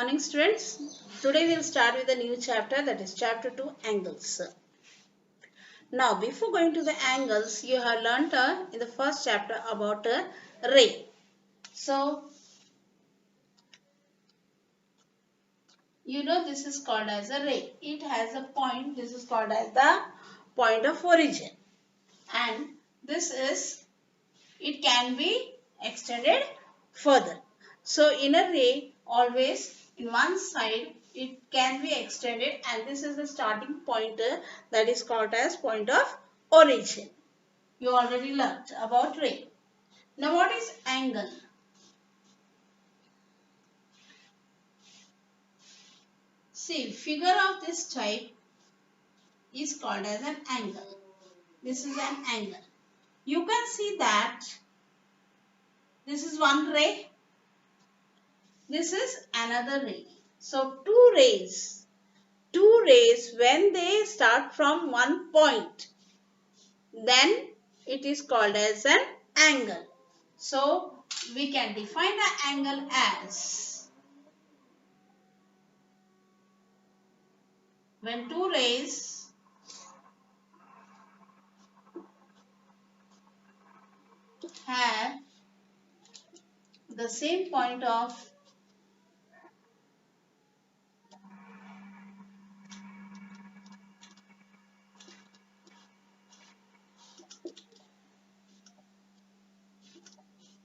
morning, students. Today we'll start with a new chapter, that is chapter 2, angles. Now before going to the angles, you have learnt in the first chapter about a ray. So you know this is called as a ray. It has a point. This is called as the point of origin, and it can be extended further. So in a ray, always in one side it can be extended, and this is the starting point that is called as point of origin. You already learnt about ray. Now what is angle? See, figure of this type is called as an angle. This is an angle. You can see that this is one ray. This is another ray. So two rays when they start from one point, then it is called as an angle. So we can define the angle as when two rays have the same point of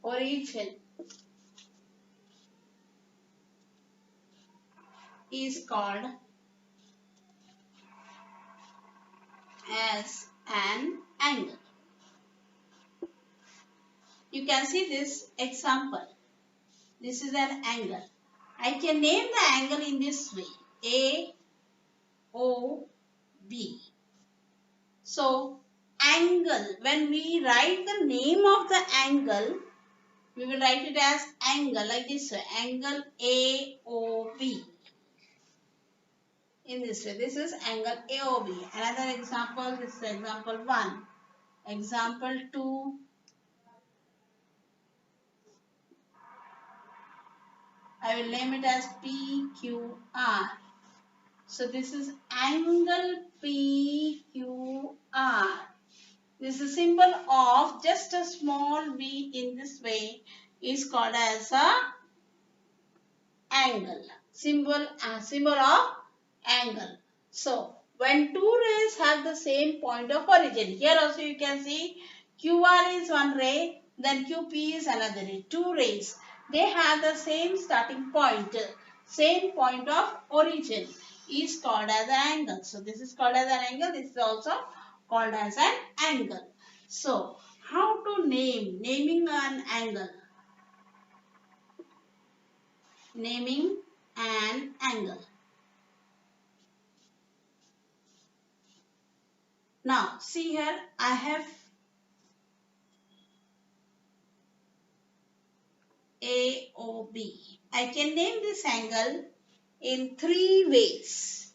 origin is called as an angle. You can see this example. This is an angle. I can name the angle in this way, A, O, B. So angle, when we write the name of the angle, we will write it as angle like this way, angle AOB. In this way, this is angle AOB. Another example, this is example 1. Example 2. I will name it as PQR. So this is angle PQR. This is symbol of just a small v in this way is called as a angle. Symbol of angle. So when two rays have the same point of origin, here also you can see QR is one ray, then QP is another ray. Two rays, they have the same starting point, same point of origin is called as an angle. So this is called as an angle. This is also called as an angle. So how to naming an angle? Naming an angle. Now see here, I have AOB. I can name this angle in three ways.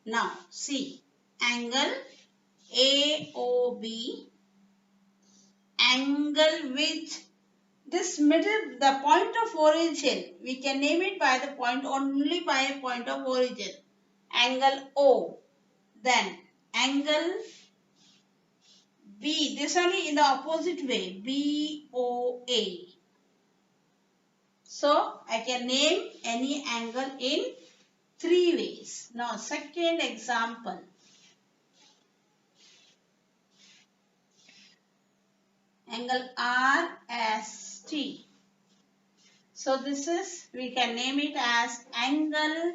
Now see, angle AOB, angle with this middle, the point of origin, we can name it by the point, only by a point of origin, angle O. Then angle B, this only in the opposite way, BOA. So I can name any angle in three ways. Now second example. Angle RST. So this is, we can name it as angle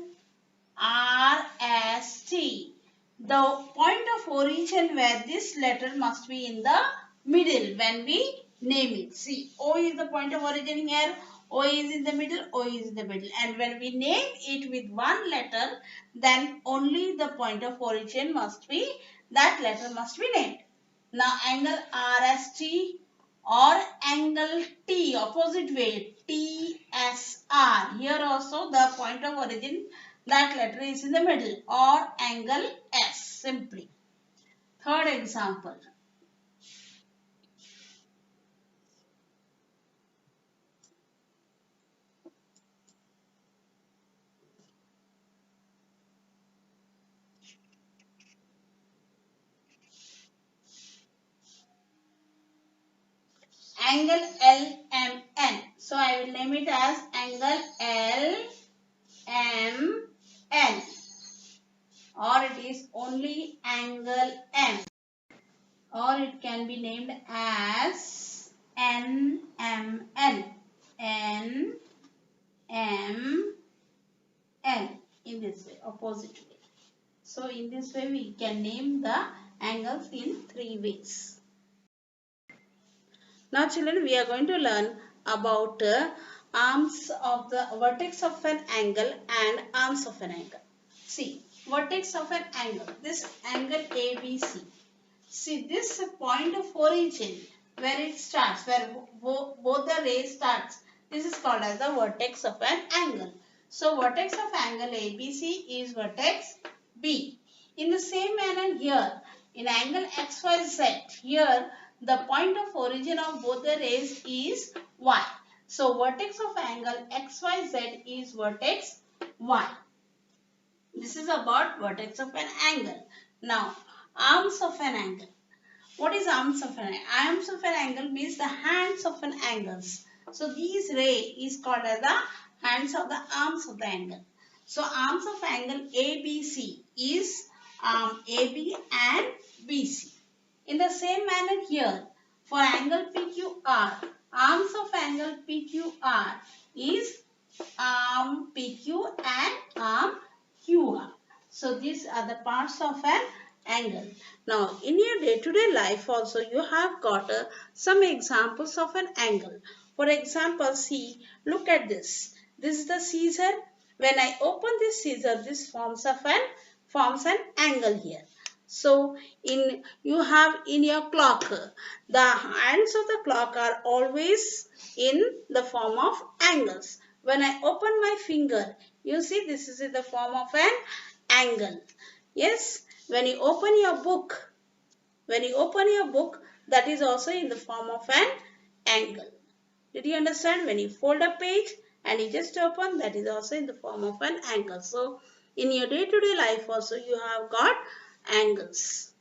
RST. The point of origin where this letter must be in the middle when we name it. See, O is the point of origin here. O is in the middle, O is in the middle. And when we name it with one letter, then only the point of origin must be, that letter must be named. Now angle RST or angle T, opposite way, TSR. Here also the point of origin, that letter is in the middle, or angle S simply. Third example. angle LMN. So I will name it as angle LMN, or it is only angle M, or it can be named as NMN. NMN, in this way, opposite way. So in this way we can name the angles in 3 ways. Now children, we are going to learn about arms of the vertex of an angle and arms of an angle. See, vertex of an angle, this angle ABC. See, this point of origin where it starts, where both the rays starts, this is called as the vertex of an angle. So vertex of angle ABC is vertex B. In the same manner here, in angle XYZ, here the point of origin of both the rays is Y. So vertex of angle XYZ is vertex Y. This is about vertex of an angle. Now, arms of an angle. What is arms of an angle? Arms of an angle means the hands of an angle. So these ray is called as the hands of the arms of the angle. So arms of angle ABC is AB and BC. In the same manner here, for angle PQR, arms of angle PQR is arm PQ and arm QR. So these are the parts of an angle. Now in your day-to-day life also you have got some examples of an angle. For example, see, look at this. This is the scissor. When I open this scissor, this forms an angle here. So you have in your clock, the hands of the clock are always in the form of angles. When I open my finger, you see this is in the form of an angle. Yes, when you open your book, that is also in the form of an angle. Did you understand? When you fold a page and you just open, that is also in the form of an angle. So in your day-to-day life also you have got angles.